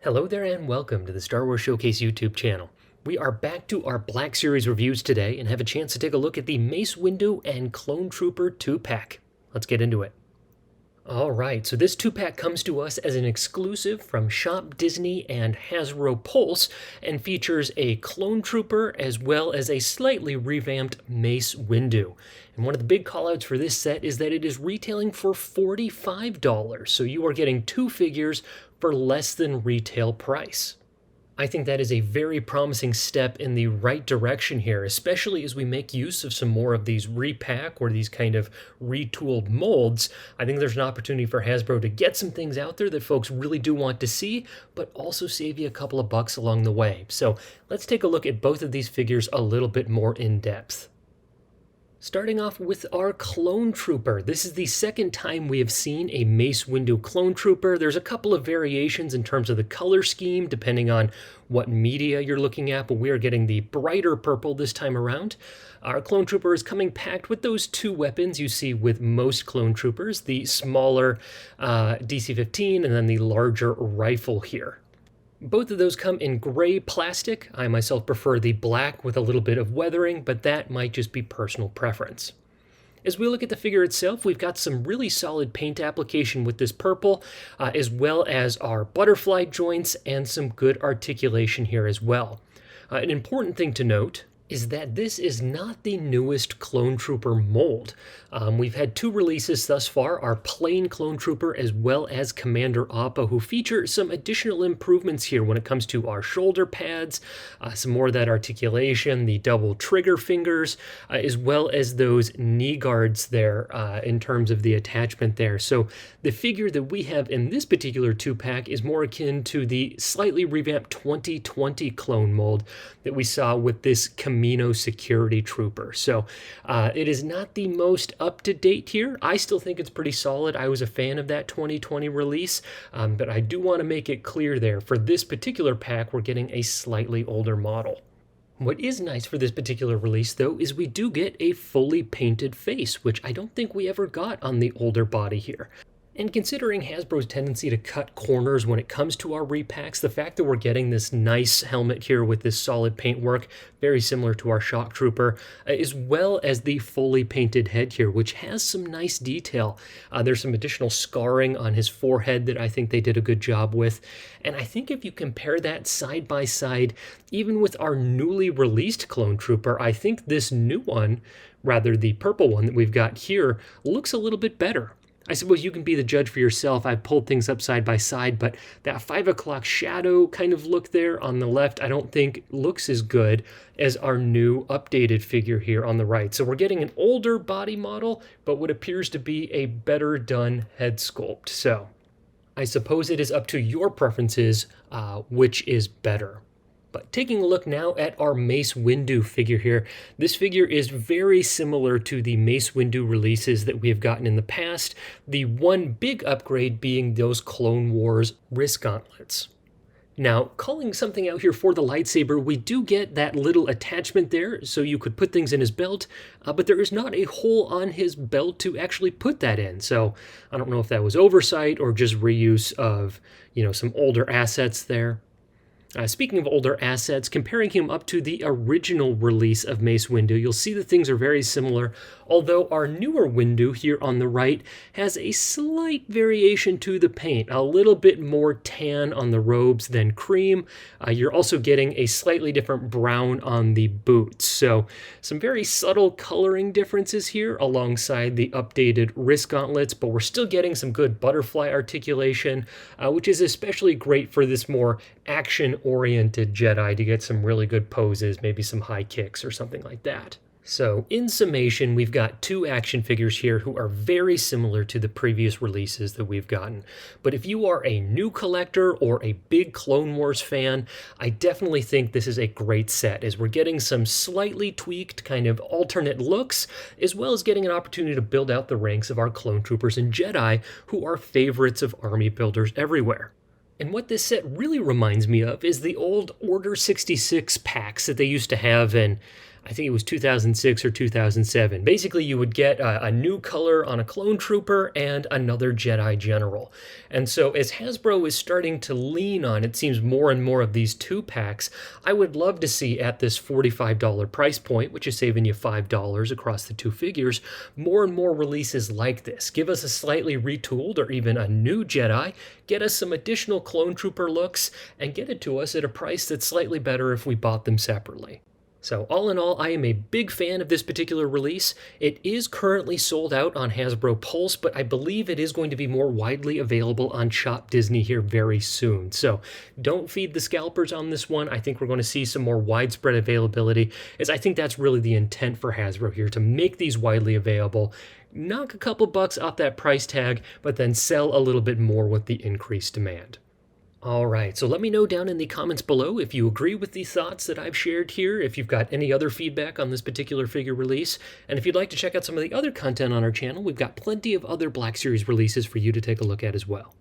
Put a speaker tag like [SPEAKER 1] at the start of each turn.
[SPEAKER 1] Hello there and welcome to the Star Wars Showcase YouTube channel. We are back to our Black Series reviews today and have a chance to take a look at the Mace Windu and Clone Trooper 2-pack. Let's get into it. Alright, so this 2-pack comes to us as an exclusive from Shop Disney and Hasbro Pulse and features a Clone Trooper as well as a slightly revamped Mace Windu. And one of the big callouts for this set is that it is retailing for $45, so you are getting two figures for less than retail price. I think that is a very promising step in the right direction here, especially as we make use of some more of these repack or these kind of retooled molds. I think there's an opportunity for Hasbro to get some things out there that folks really do want to see, but also save you a couple of bucks along the way. So let's take a look at both of these figures a little bit more in depth. Starting off with our Clone Trooper. This is the second time we have seen a Mace Windu Clone Trooper. There's a couple of variations in terms of the color scheme, depending on what media you're looking at, but we are getting the brighter purple this time around. Our Clone Trooper is coming packed with those two weapons you see with most Clone Troopers, the smaller DC-15 and then the larger rifle here. Both of those come in gray plastic. I myself prefer the black with a little bit of weathering, but that might just be personal preference. As we look at the figure itself, we've got some really solid paint application with this purple, as well as our butterfly joints and some good articulation here as well. An important thing to note is that this is not the newest Clone Trooper mold. We've had two releases thus far, our plain Clone Trooper as well as Commander Appa, who feature some additional improvements here when it comes to our shoulder pads, some more of that articulation, the double trigger fingers, as well as those knee guards there in terms of the attachment there. So the figure that we have in this particular 2-pack is more akin to the slightly revamped 2020 clone mold that we saw with this Camino Security Trooper. So it is not the most up-to-date here. I still think it's pretty solid. I was a fan of that 2020 release, but I do want to make it clear there, for this particular pack, we're getting a slightly older model. What is nice for this particular release, though, is we do get a fully painted face, which I don't think we ever got on the older body here. And considering Hasbro's tendency to cut corners when it comes to our repacks, the fact that we're getting this nice helmet here with this solid paintwork, very similar to our Shock Trooper, as well as the fully painted head here, which has some nice detail. There's some additional scarring on his forehead that I think they did a good job with. And I think if you compare that side by side, even with our newly released Clone Trooper, I think this new one, rather the purple one that we've got here, looks a little bit better. I suppose you can be the judge for yourself. I've pulled things up side by side, but that 5 o'clock shadow kind of look there on the left, I don't think looks as good as our new updated figure here on the right. So we're getting an older body model, but what appears to be a better done head sculpt. So I suppose it is up to your preferences which is better. But taking a look now at our Mace Windu figure here, this figure is very similar to the Mace Windu releases that we have gotten in the past, the one big upgrade being those Clone Wars wrist gauntlets. Now, calling something out here for the lightsaber, we do get that little attachment there, so you could put things in his belt, but there is not a hole on his belt to actually put that in. So I don't know if that was oversight or just reuse of, some older assets there. Speaking of older assets, comparing him up to the original release of Mace Windu, you'll see that things are very similar, although our newer Windu here on the right has a slight variation to the paint, a little bit more tan on the robes than cream. You're also getting a slightly different brown on the boots, so some very subtle coloring differences here alongside the updated wrist gauntlets, but we're still getting some good butterfly articulation, which is especially great for this more action-oriented Jedi to get some really good poses, maybe some high kicks or something like that. So, in summation, we've got two action figures here who are very similar to the previous releases that we've gotten. But if you are a new collector or a big Clone Wars fan, I definitely think this is a great set, as we're getting some slightly tweaked kind of alternate looks, as well as getting an opportunity to build out the ranks of our Clone Troopers and Jedi, who are favorites of army builders everywhere. And what this set really reminds me of is the old Order 66 packs that they used to have in, I think it was 2006 or 2007. Basically, you would get a new color on a clone trooper and another Jedi General. And so as Hasbro is starting to lean on, it seems, more and more of these 2-packs, I would love to see at this $45 price point, which is saving you $5 across the two figures, more and more releases like this. Give us a slightly retooled or even a new Jedi, get us some additional clone trooper looks, and get it to us at a price that's slightly better if we bought them separately. So all in all, I am a big fan of this particular release. It is currently sold out on Hasbro Pulse, but I believe it is going to be more widely available on Shop Disney here very soon. So don't feed the scalpers on this one. I think we're going to see some more widespread availability, as I think that's really the intent for Hasbro here, to make these widely available, knock a couple bucks off that price tag, but then sell a little bit more with the increased demand. All right, so let me know down in the comments below if you agree with the thoughts that I've shared here, if you've got any other feedback on this particular figure release, and if you'd like to check out some of the other content on our channel, we've got plenty of other Black Series releases for you to take a look at as well.